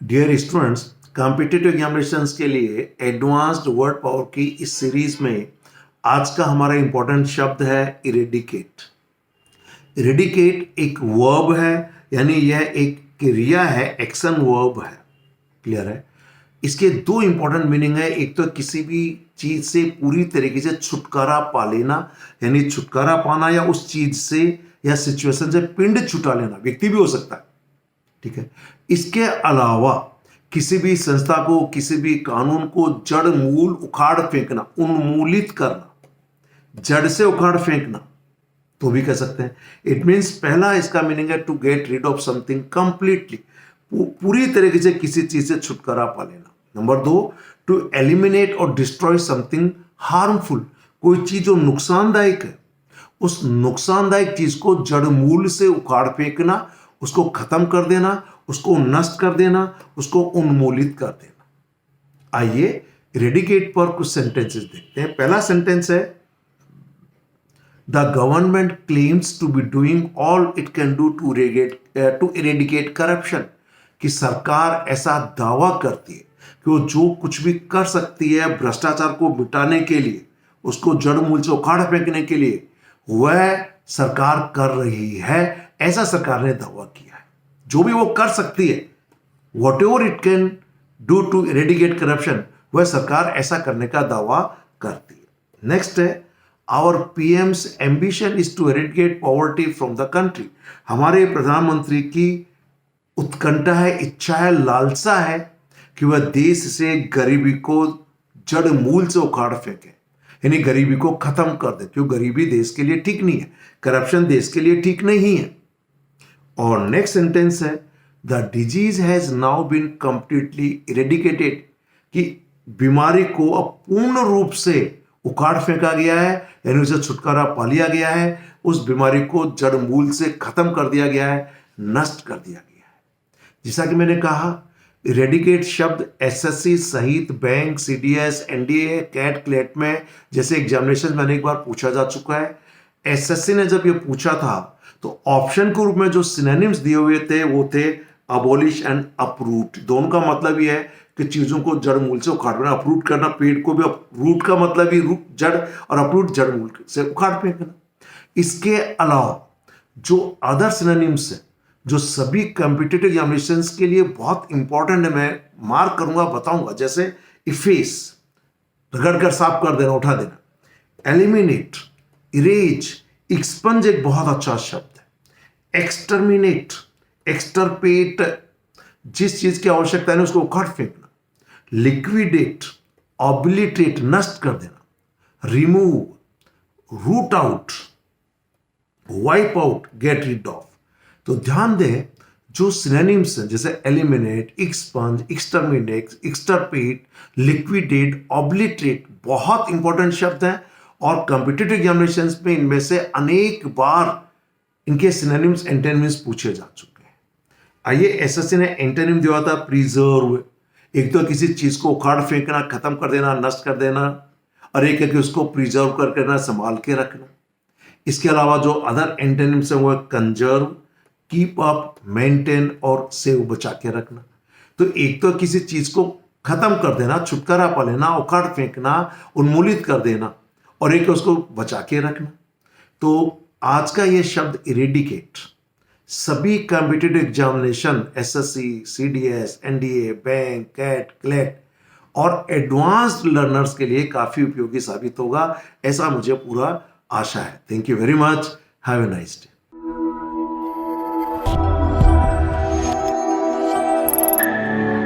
Dear students, competitive examinations के लिए advanced word power की इस सीरीज में आज का हमारा इंपॉर्टेंट शब्द है इरेडिकेट। इरेडिकेट एक वर्ब है, यानी यह एक क्रिया है, एक्शन वर्ब है। क्लियर है? इसके दो इंपॉर्टेंट मीनिंग है। एक तो किसी भी चीज से पूरी तरीके से छुटकारा पा लेना, यानी छुटकारा पाना, या उस चीज से या सिचुएशन से पिंड छुटा लेना। व्यक्ति भी हो सकता है, ठीक है। इसके अलावा किसी भी संस्था को, किसी भी कानून को जड़ मूल उखाड़ फेंकना, उन्मूलित करना, जड़ से उखाड़ फेंकना तो भी कह सकते हैं। इट मीन्स पहला इसका मीनिंग है to get rid of something completely, पूरी तरीके से किसी चीज से छुटकारा पा लेना। नंबर दो, टू एलिमिनेट और डिस्ट्रॉय समथिंग हार्मफुल, कोई चीज जो नुकसानदायक है, उस नुकसानदायक चीज को जड़ मूल से उखाड़ फेंकना, उसको खत्म कर देना, उसको नष्ट कर देना, उसको उन्मूलित कर देना। आइए इरेडिकेट पर कुछ सेंटेंसेस देखते हैं। पहला सेंटेंस है, the government claims to be doing all it can do to eradicate corruption, कि सरकार ऐसा दावा करती है कि वो जो कुछ भी कर सकती है भ्रष्टाचार को मिटाने के लिए, उसको जड़ मूल से उखाड़ फेंकने के लिए, वह सरकार कर रही है। ऐसा सरकार ने दावा किया है। जो भी वो कर सकती है, whatever it can do to eradicate corruption, वह सरकार ऐसा करने का दावा करती है। नेक्स्ट है, our PM's ambition is to eradicate poverty from the country, हमारे प्रधानमंत्री की उत्कंठा है, इच्छा है, लालसा है कि वह देश से गरीबी को जड़ मूल से उखाड़ फेंके, यानी गरीबी को खत्म कर दे। क्यों? गरीबी देश के लिए ठीक नहीं है, करप्शन देश के लिए ठीक नहीं है। और नेक्स्ट सेंटेंस है, the disease has now been completely eradicated, कि बीमारी को अब पूर्ण रूप से उखाड़ फेंका गया है, यानी उसे छुटकारा पा लिया गया है, उस बीमारी को जड़ मूल से खत्म कर दिया गया है, नष्ट कर दिया गया है। जैसा कि मैंने कहा, इरेडिकेट शब्द एसएससी सहित bank, CDS, NDA, CAT, CLAT में जैसे एग्जामिनेशन में अनेक बार पूछा जा चुका है। एसएससी ने जब ये पूछा था तो ऑप्शन के रूप में जो सिनोनिम्स दिए हुए थे वो थे अबॉलिश एंड अपरूट। दोनों का मतलब ये है कि चीजों को जड़ मूल से उखाड़ना, अपरूट करना। पेड़ को भी रूट का मतलब ही रूट जड़, और अपरूट जड़ मूल से उखाड़ फेंकना। इसके अलावा जो अदर सिनोनिम्स है, जो सभी कॉम्पिटिटिव एग्जामिनेशंस के लिए बहुत इंपॉर्टेंट है, मैं मार्क करूंगा, बताऊंगा। जैसे इफेस, रगड़ कर साफ कर देना, उठा देना। एलिमिनेट, इरेज, एक्सपंज एक बहुत अच्छा शब्द है। एक्सटर्मिनेट, एक्सटरपेट, जिस चीज की आवश्यकता है उसको उखाड़ फेंकना। लिक्विडेट, ऑब्लिटरेट, नष्ट कर देना। Remove, root out, wipe out, get rid of. तो ध्यान दें, जो सिनोनिम्स हैं जैसे eliminate, expunge, exterminate, extirpate, liquidate, obliterate, बहुत इंपॉर्टेंट शब्द हैं और कॉम्पिटिटिव एग्जामिनेशंस में इनमें से अनेक बार इनके सिनोनिम्स, एंटोनिम्स पूछे जा चुके हैं। आइए, एसएससी ने एंटोनिम दिया था प्रिजर्व, एक तो किसी चीज को उखाड़ फेंकना, खत्म कर देना, नष्ट कर देना, और एक है कि उसको प्रिजर्व करके रखना, संभाल के रखना। इसके अलावा जो अदर एंटोनिम्स हैं वो कंजर्व, कीप अप, मेंटेन और सेव, बचा के रखना। तो एक तो किसी चीज को खत्म कर देना, छुटकारा पा लेना, उखाड़ फेंकना, उन्मूलित कर देना, और एक उसको बचा के रखना। तो आज का ये शब्द इरेडिकेट सभी competitive examination, SSC, CDS, NDA, bank, CAT, CLAT और एडवांस्ड लर्नर्स के लिए काफी उपयोगी साबित होगा, ऐसा मुझे पूरा आशा है। Thank you very much. Have a nice day.